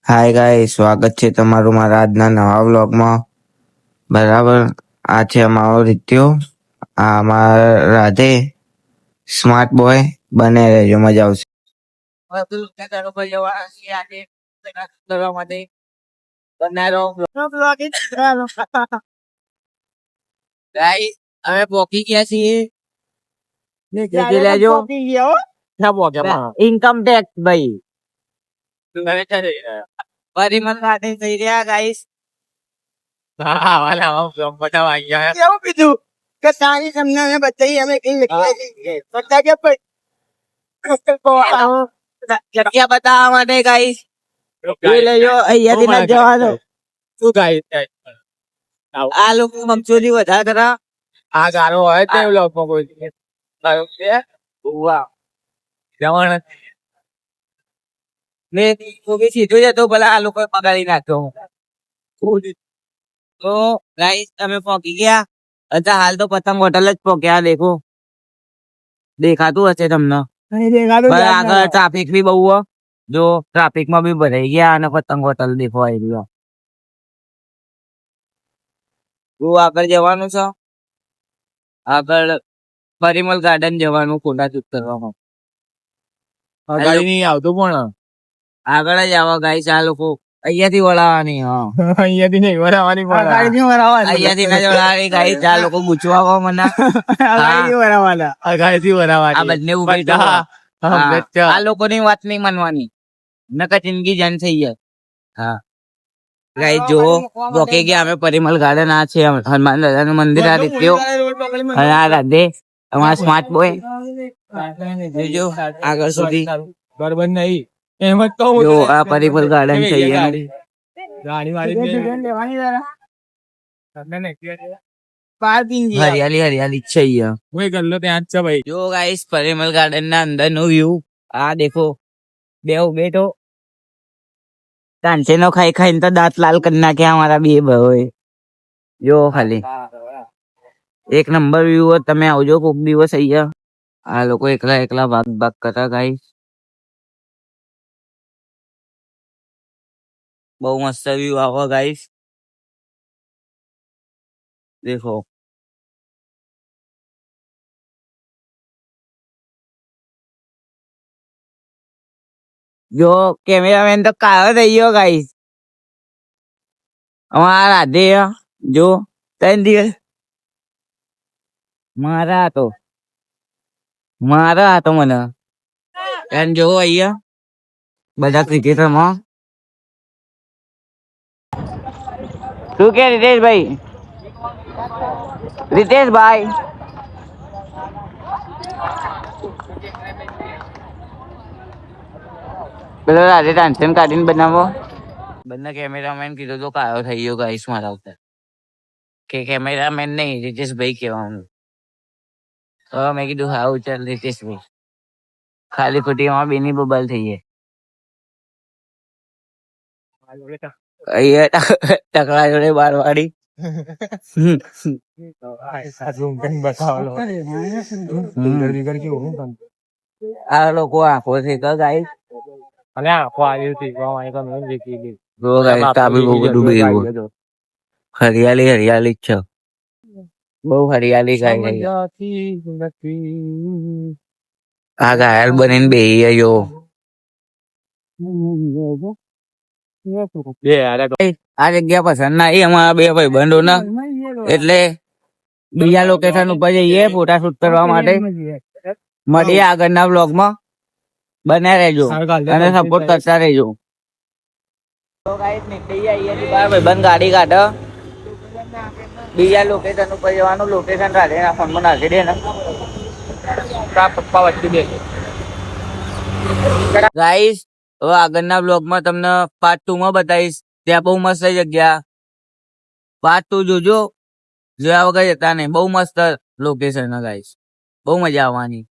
Hi guys, સ્વાગત છે તમારું મારા આજના નવા વ્લોગમાં. બરાબર, આ છે અમારો રીત્યો, આ અમારા રાધે સ્માર્ટ બોય. બને રહેજો, મજા આવશે. અમે પોકી ગયા છીએ. ઇન્કમ ટેક્સ ભાઈ પરિમલ સાથે થઈ રહ્યા ગાઈસ. કેવું કીધું કે તારી તમને અમે બતાવી અમે કઈ જગ્યા બતાવવા માટે ગાઈસ એ લેજો અહીંયાથી ના જવાનું. શું ગાઈસ આ લોકો મમચોરી વધારે કરા. આ ગારો હોય તે લોકમાં કોઈ જવાના મેં સીધું જતો ભલા આ લોકો પગાડી નાખ્યો. તો ગાઈસ અમે પહોંચી ગયા. અચ્છા હાલ તો પતંગ હોટલ જ પહોંચ્યા. દેખો દેખાતું હશે તમને. આગળ ટ્રાફિક બી બહુ હોય. જો ટ્રાફિક માં બી ભરાઈ ગયા અને પતંગ હોટલ દેખો આવી રહ્યો. આગળ જવાનું છે. આગળ પરિમલ ગાર્ડન જવાનું ફોટા શૂટ કરવામાં. આવતું પણ આગળ જ આવો ગાઈસ. આ લોકો અહીંયાથી વળાવવાની. અહીંયાથી નહીં વળાવવાની, અહીંયાથી ના વળાવવાની ગાઈસ. આ લોકો ગુચવા મને આ બંને ઉભી આ લોકોની વાત નહીં માનવાની, નકર જિંદગી જાન થઈ જાય. હા ગાઈસ જો રોકે ગયા અમે પરિમલ ગાર્ડન. આ છે હનુમાન દાદા નું મંદિર. આ રીતે આ રાધે અમારા સ્માર્ટ બોય. જો આગળ સુધી બરોબર નહીં એમ જ કહું. જો આ પરિમલ ગાર્ડન છે. હરિયાલી હરિયાલી છે ભાઈ. જો ગાઈસ પરિમલ ગાર્ડન ના અંદર નો વ્યૂ આ દેખો. બેઠો તાંસે નો ખાઈ ખાઈને તો દાંત લાલ કરી નાખ્યા અમારા બે ભાઈ. જો ખાલી એક નંબર વ્યૂ. તમે આવજો કોક દિવસ અહીંયા. આ લોકો એકલા એકલા ભાગ કરતા ગાઈસ. બહુ મસ્ત વ્યૂ આવો ગાઈસ. દેખો જો કેમેરામેન તો કાળો થઈ ગયો ગાઈસ. અમારા રાધે જો 3 દિવસ મારા હતો મને એમ જો અહીંયા બધા ક્રિકેટરમાં. શું કે રીતેશભાઈ? પેલો રાધે ટેન્શન કાઢીને બનાવો. બંને કેમેરામેન કીધું તો કાળો થઈ ગયો ગાઈસ મારા ઉપર. કે કેમેરામેન નહીં રીતેશભાઈ કહેવાનું. તો મેં કીધું હા ચાલ રીતેશભાઈ. ખાલી ખોટી એમાં બેની બબલ થઈ જાય. અહીંયા ટકલા જોડે બારવાડી. આ લોકો આંખો થી ગાઈસ. અને આંખો આવી હરિયાલી હરિયાલી છે. બહુ હરિયાલી ગાય. આ ઘાયલ બનીને બેહી જો. આ જગ્યા પસંદ ના અમારા બે ભાઈબંધો ના, એટલે બીજા લોકેશન ઉપર જઈએ ફોટા શૂટ કરવા માટે. મળીએ આગળના વ્લોગમાં. બન્યા રહેજો અને સપોર્ટ કરતા રહેજો. ભાઈબંધ ગાડી કાઢો. બીજા લોકેશન ઉપર જવાનું. લોકેશન રાધે ના ફોનમાં નાખી દે ને. પપ્પા વચ્ચે બે ગાઈસ. હવે આગળના બ્લોગમાં તમને પાર્ટ 2 માં બતાવીશ. ત્યાં બહુ મસ્ત જગ્યા. પાર્ટ 2 જોજો. જોયા વગર જતા નહીં. બહુ મસ્ત લોકેશન ગાઈસ. બહુ મજા આવવાની.